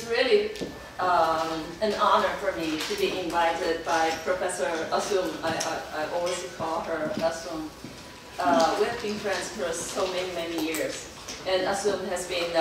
it's really an honor for me to be invited by Professor I-Chung. I always call her I-Chung. We have been friends for so many years. And I-Chung has been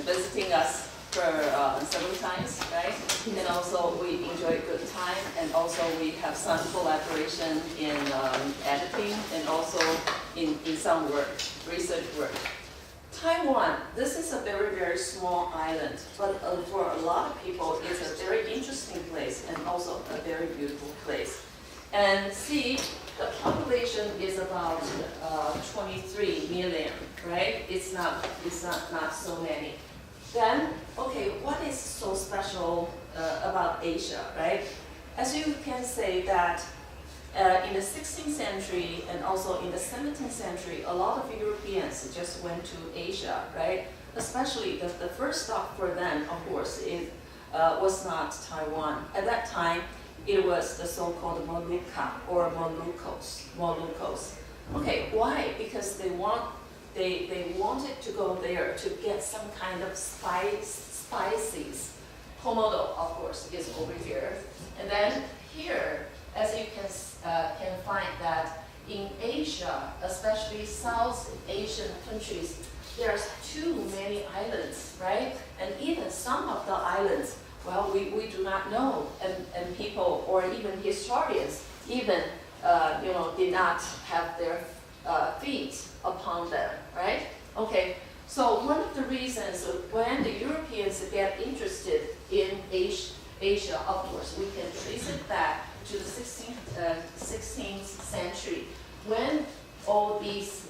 visiting us for several times, right? And also we enjoy a good time, and also we have some collaboration in editing and also in some work, research work. Taiwan, this is a very small island, but for a lot of people, it's a very interesting place and also a very beautiful place. And see, the population is about 23 million, right? It's not so many. Then, okay, what is so special about Asia, right? As you can say that in the 16th century and also in the 17th century, a lot of Europeans just went to Asia, right? Especially the first stop for them, of course, was not Taiwan. At that time, it was the so-called Molucca or Moluccos. Okay, why? Because they wanted to go there to get some kind of spices. Komodo, of course, is over here. And then here, as you can find that in Asia, especially South Asian countries, there's too many islands, right? And even some of the islands, well, we do not know, and people or even historians even did not have their feet upon them, right? Okay, so one of the reasons when the Europeans get interested in Asia, of course, we can trace it back to the 16th century, when all these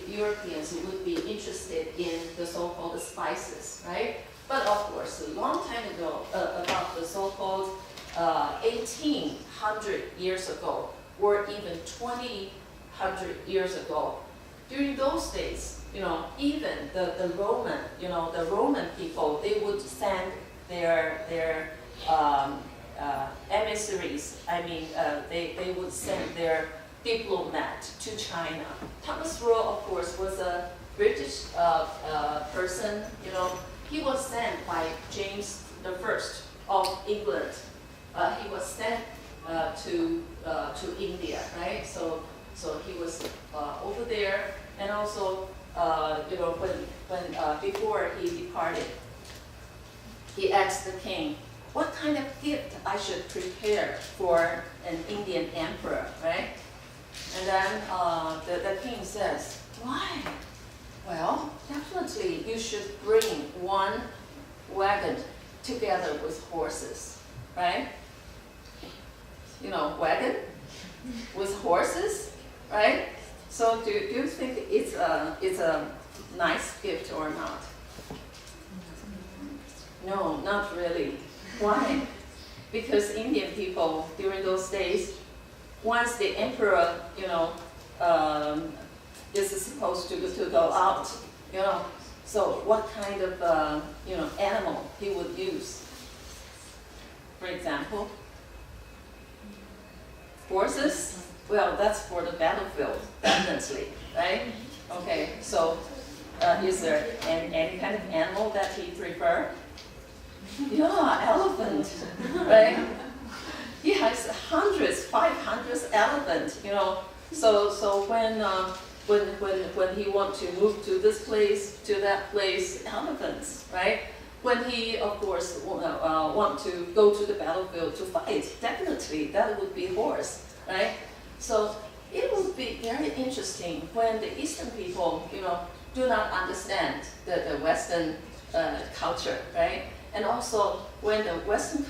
Europeans would be interested in the so-called spices, right? But of course, a long time ago, about the so-called 1800 years ago, or even 2000 years ago, during those days, even the Roman people, they would send their emissaries. I mean, they would send their diplomat to China. Thomas Roe, of course, was a British person. He was sent by James I of England. He was sent to India, right? So he was over there, and also when before he departed, he asked the king, what kind of gift I should prepare for an Indian emperor, right? And then the king says, why? Well, definitely you should bring one wagon together with horses, right? Wagon with horses, right? So do you think it's a nice gift or not? No, not really. Why? Because Indian people during those days, once the emperor, is supposed to go out, so what kind of, animal he would use? For example, horses? Well, that's for the battlefield, definitely, right? Okay, so is there any kind of animal that he prefer? Yeah, elephant, right? He has 500 elephants, So when he wants to move to this place, to that place, elephants, right? When he, of course, want to go to the battlefield to fight, definitely that would be horse, right? So it would be very interesting when the Eastern people, do not understand the Western culture, right? And also when the Western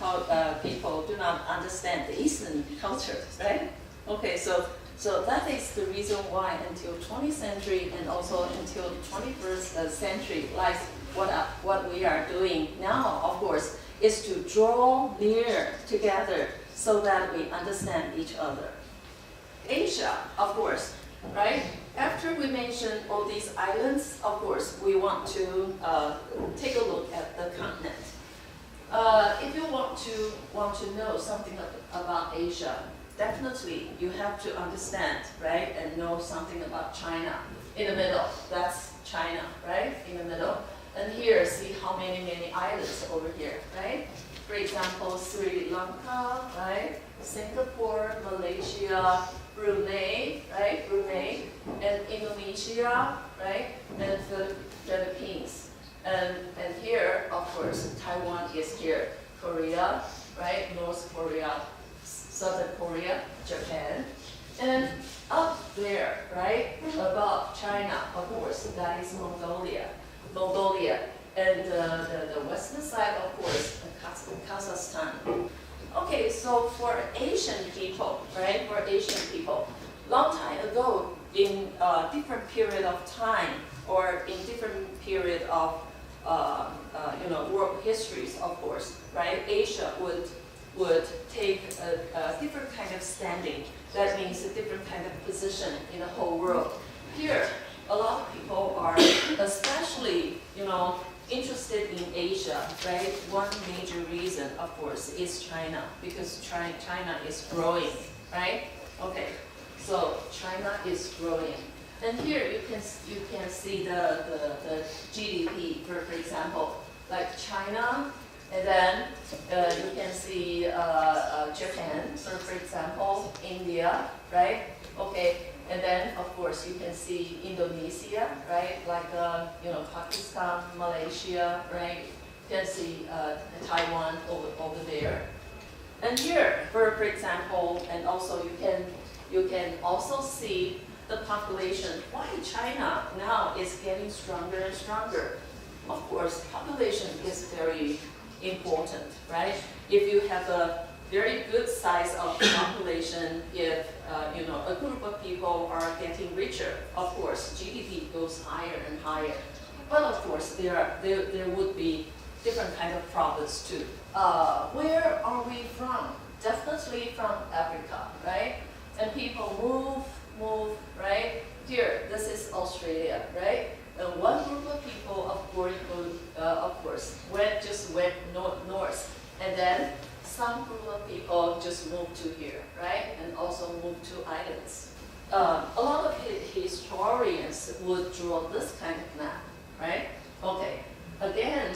people do not understand the Eastern culture, right? Okay, so that is the reason why until 20th century and also until the 21st century, like what we are doing now, of course, is to draw near together so that we understand each other. Asia, of course, right? After we mention all these islands, of course, we want to take a look at the continent. If you want to know something about Asia, definitely you have to understand, right, and know something about China. In the middle, that's China, right? In the middle. And here, see how many islands over here, right? For example, Sri Lanka, right? Singapore, Malaysia, Brunei, right? Brunei, and Indonesia, right? And the Philippines. And here, of course, Taiwan is here. Korea, right? North Korea, Southern Korea, Japan. And up there, right? Above China, of course, that is Mongolia. And the western side, of course, Kazakhstan. Okay, so for Asian people, right? For Asian people, long time ago, in different period of time or in different period of world histories, of course, right? Asia would take a different kind of standing. That means a different kind of position in the whole world. Here, a lot of people are especially, interested in Asia, right? One major reason, of course, is China, because China is growing, right? Okay, so China is growing. And here you can see the GDP, for example, like China, and then you can see Japan, for example, India, right? Okay, and then of course you can see Indonesia, right? Like Pakistan, Malaysia, right? You can see Taiwan over there. And here, for example, and also you can also see the population. Why China now is getting stronger and stronger? Of course, population is very important, right? If you have a very good size of population, if a group of people are getting richer, of course, GDP goes higher and higher. But of course, there would be different kind of problems too. Where are we from? Definitely from Africa, right? And people move, right? Here, this is Australia, right? And one group of people, of course, went north, and then some group of people just moved to here, right? And also moved to islands. A lot of historians would draw this kind of map, right? Okay, again,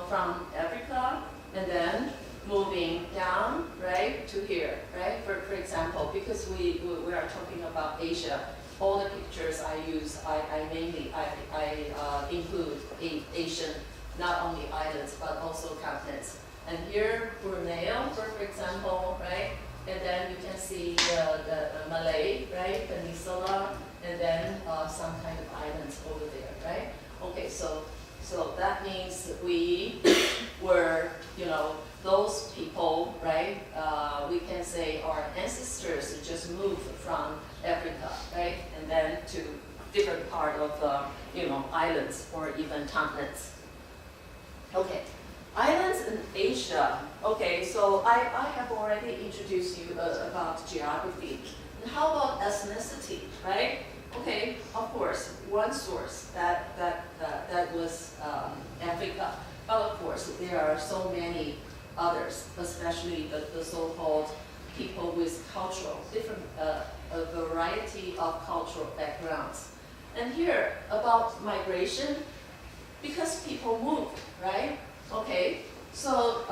from Africa, and then moving down, right, to here, right? For example, because we are talking about Asia, all the pictures I use, I mainly include Asian, not only islands, but also continents. And here, Brunei, for example, right? And then you can see the Malay, right, Peninsula, and then some kind of islands over there, right? Okay, so that means we were, those people, right? We can say our ancestors just moved from Africa, right, and then to different part of islands or even continents. Okay. Islands in Asia. Okay, so I have already introduced you about geography. And how about ethnicity, right? Okay, of course, one source that was Africa. But of course, there are so many others, especially the so-called people with a variety of cultural backgrounds. And here about migration, because people move, right? Okay, so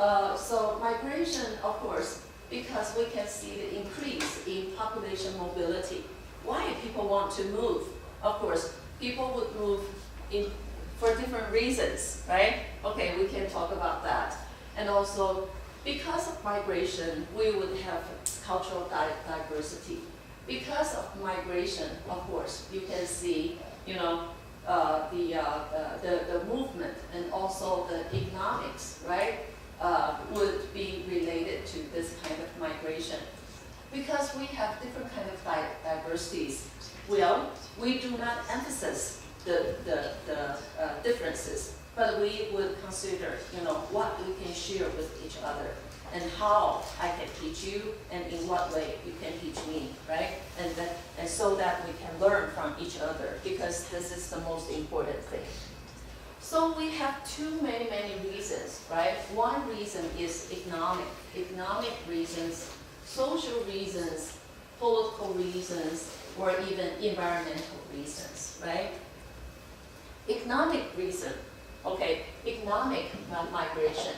migration, of course, because we can see the increase in population mobility. Why people want to move? Of course, people would move for different reasons, right? Okay, we can talk about that. And also, because of migration, we would have cultural diversity. Because of migration, of course, you can see, the movement and also the economics, right, would be related to this kind of migration. Because we have different kind of diversities, well, we do not emphasize the differences, but we would consider, what we can share with each other, and how I can teach you, and in what way you can teach me, right? And so that we can learn from each other, because this is the most important thing. So we have too many reasons, right? One reason is economic reasons, social reasons, political reasons, or even environmental reasons, right? Economic reason, Okay, economic migration.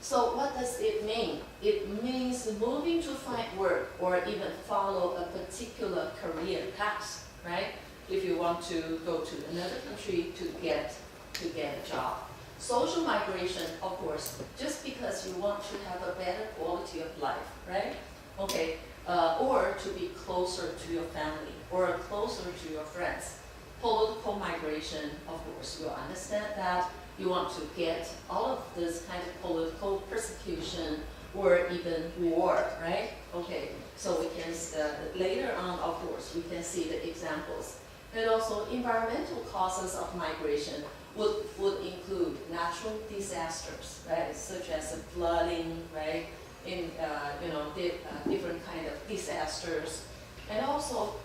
So what does it mean? It means moving to find work or even follow a particular career path, right? If you want to go to another country to get a job. Social migration, of course, just because you want to have a better quality of life, right? Okay, or to be closer to your family or closer to your friends. Political migration, of course, you understand that you want to get all of this kind of political persecution or even war, right? Okay, so we can, later on, of course, we can see the examples. And also environmental causes of migration would include natural disasters, right? Such as flooding, right? In, different kind of disasters. And also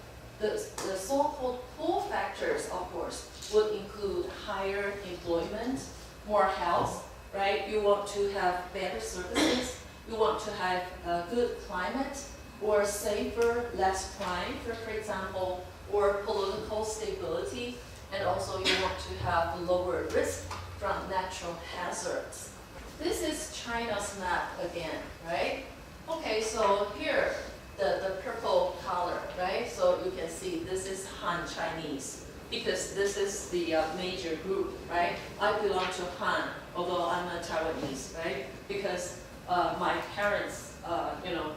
the so-called pull factors, of course, would include higher employment, more health, right? You want to have better services, you want to have a good climate, or safer, less crime, for example, or political stability, and also you want to have lower risk from natural hazards. This is China's map again, right? Okay, so here, the purple color, right? So you can see this is Han Chinese, because this is the major group, right? I belong to Han, although I'm a Taiwanese, right? Because my parents,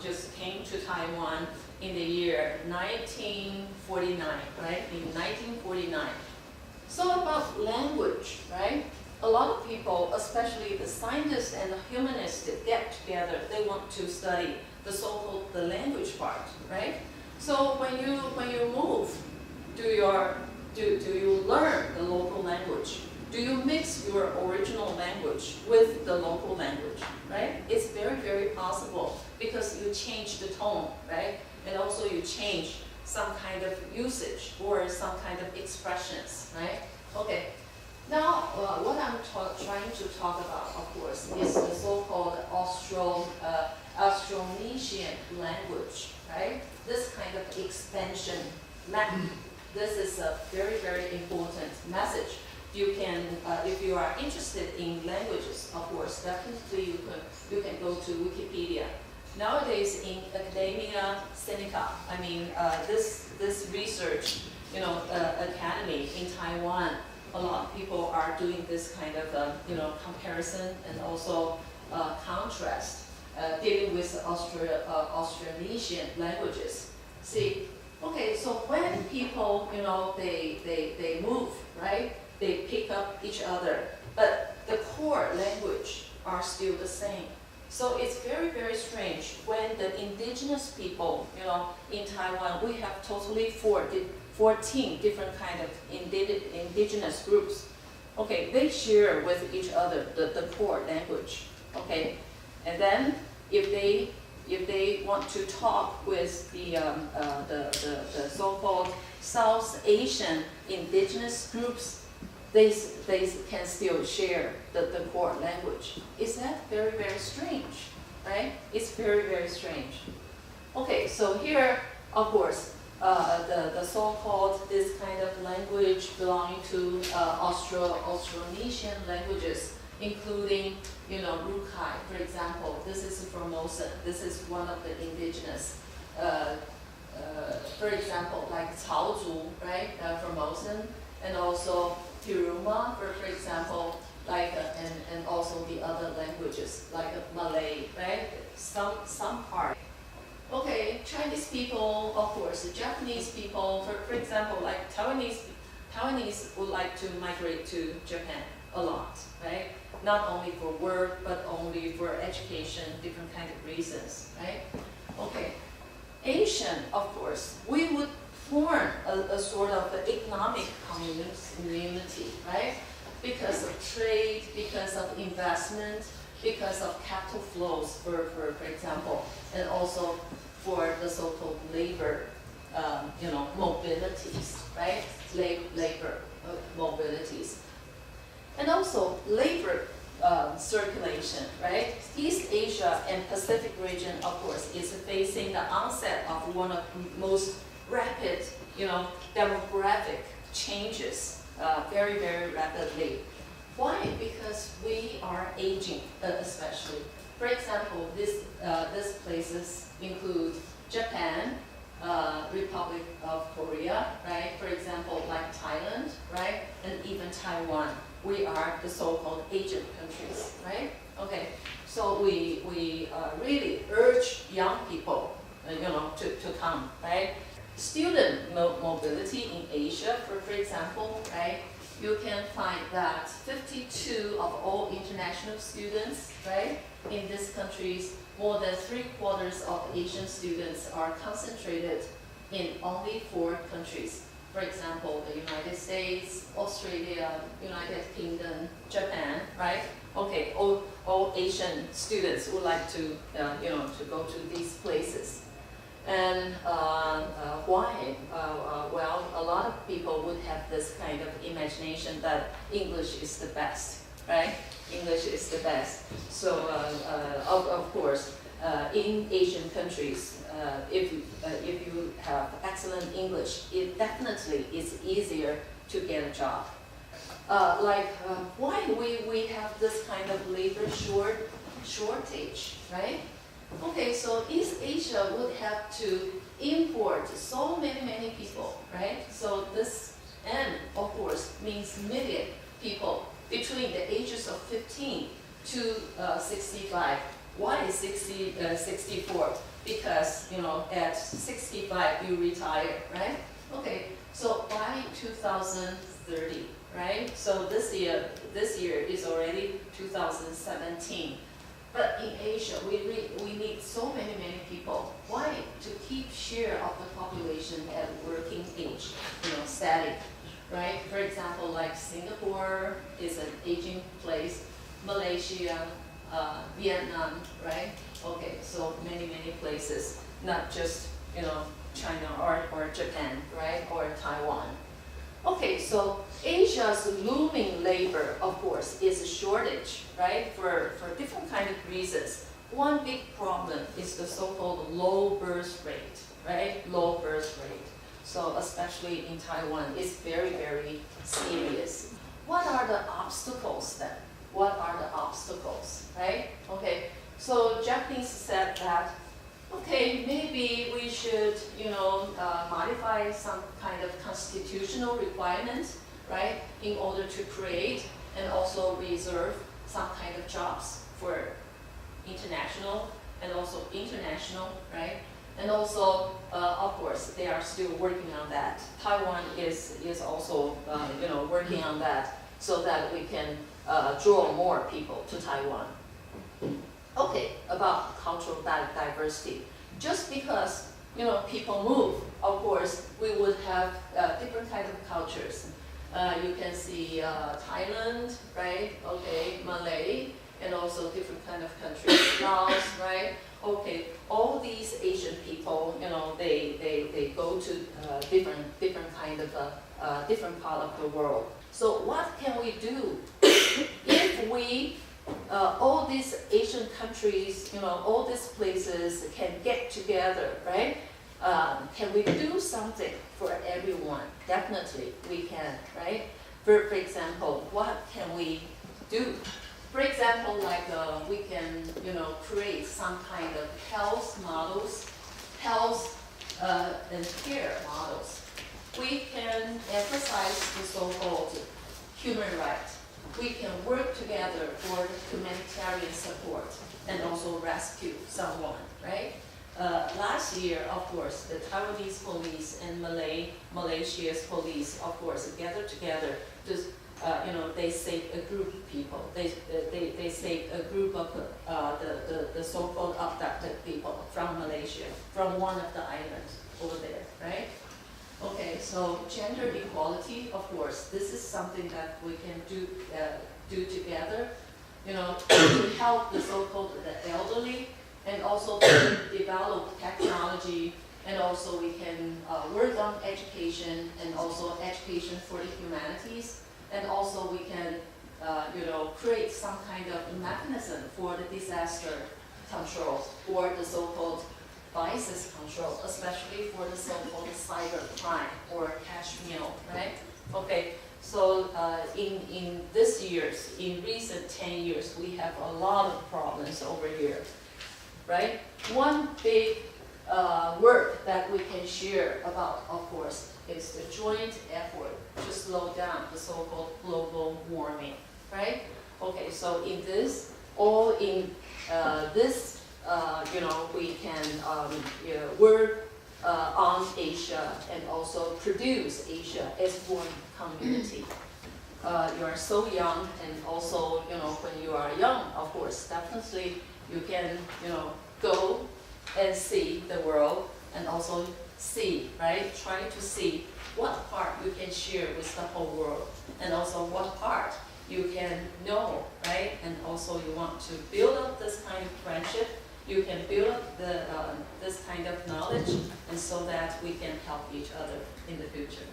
just came to Taiwan in the year 1949, right? In 1949. So about language, right? A lot of people, especially the scientists and the humanists, get together. They want to study the so-called the language part, right? So when you move, do you learn the local language? Do you mix your original language with the local language, right? It's very, very possible because you change the tone, right? And also you change some kind of usage or some kind of expressions, right? Okay. Now, what I'm trying to talk about, of course, is the so-called Austronesian language, right? This kind of expansion map. This is a very, very important message. You can, if you are interested in languages, of course, definitely you can go to Wikipedia. Nowadays, in academia sinica, I mean, this research, academy in Taiwan, a lot of people are doing this kind of, comparison and also contrast, dealing with Austronesian languages. See, okay, so when people, they move, right? They pick up each other, but the core language are still the same. So it's very, very strange when the indigenous people, in Taiwan, we have totally 14 different kind of indigenous groups. Okay, they share with each other the core language. Okay, and then if they want to talk with the so-called South Asian indigenous groups, they can still share the core language. Is that very, very strange, right? It's very, very strange. Okay, so here, of course, the so-called this kind of language belonging to Austronesian languages, including, Rukai, for example. This is Formosan. This is one of the indigenous. For example, like Caozu, right? Formosan, and also Hiruma, for example, like and also the other languages like Malay, right? Some part. Okay, Chinese people, of course, the Japanese people, for example, like Taiwanese would like to migrate to Japan a lot, right? Not only for work, but only for education, different kind of reasons, right? Okay, Asian, of course, we would form a sort of economic community, right? Because of trade, because of investment, because of capital flows, for example, and also for the so-called labor, mobilities, right? Labor mobilities. And also labor circulation, right? East Asia and Pacific region, of course, is facing the onset of one of the most rapid, demographic changes very, very rapidly. Why? Because we are aging, especially. For example, these places include Japan, Republic of Korea, right? For example, like Thailand, right? And even Taiwan. We are the so-called Asian countries, right? Okay, so we really urge young people, to come, right? Student mobility in Asia, for example, right? You can find that 52 of all international students, right? In these countries, more than 3/4 of Asian students are concentrated in only 4 countries. For example, the United States, Australia, United Kingdom, Japan, right? Okay, all Asian students would like to, to go to these places. And why? Well, a lot of people would have this kind of imagination that English is the best, right? English is the best. So, of course, in Asian countries, if you have excellent English, it definitely is easier to get a job. Why we have this kind of labor shortage, right? Okay, so East Asia would have to import so many people, right? So this, and of course, means million people between the ages of 15 to 65. Why is 64? Because, at 65 you retire, right? Okay, so by 2030, right? So this year is already 2017. But in Asia, we need so many people. Why? To keep share of the population at working age, static, right? For example, like Singapore is an aging place, Malaysia, Vietnam, right? Okay, so many places, not just, China or Japan, right? Or Taiwan. Okay, so Asia's looming labor, of course, is a shortage, right? For different kind of reasons. One big problem is the so-called low birth rate, right? Low birth rate. So especially in Taiwan, it's very serious. What are the obstacles then? What are the obstacles, right? Okay, so Japanese said that, okay, maybe we should, modify some kind of constitutional requirements, right, in order to create and also reserve some kind of jobs for international and also international, right? And also, of course, they are still working on that. Taiwan is also, working on that so that we can draw more people to Taiwan. Okay, about cultural diversity. Just because, people move, of course, we would have different kind of cultures. You can see Thailand, right? Okay, Malay, and also different kind of countries, Laos, right? Okay, all these Asian people, they go to different kind of different part of the world. So what can we do if we all these Asian countries, all these places can get together, right? Can we do something for everyone? Definitely we can, right? For example, what can we do? For example, we can, create some kind of health models, health and care models. We can emphasize the so-called human rights. We can work together for humanitarian support and also rescue someone, right? Last year, of course, the Taiwanese police and Malaysia's police, of course, gathered together to, they saved a group of people. They saved a group of the so-called abducted people from Malaysia, from one of the islands over there, right? Okay, so gender equality, of course, this is something that we can do together, to help the so-called the elderly, and also to develop technology, and also we can work on education, and also education for the humanities, and also we can, create some kind of mechanism for the disaster control, or the so-called vices control, especially for the so-called cyber crime or cash meal, right? Okay, So in this years, in recent 10 years, we have a lot of problems over here, right? One big work that we can share about, of course, is the joint effort to slow down the so-called global warming, right? Okay, so in this, all in this, we can work on Asia and also produce Asia as one community. You are so young, and also, when you are young, of course, definitely you can, go and see the world and also see, right? Try to see what part you can share with the whole world, and also what part you can know, right? And also you want to build up this kind of friendship. You can build up this kind of knowledge, and so that we can help each other in the future.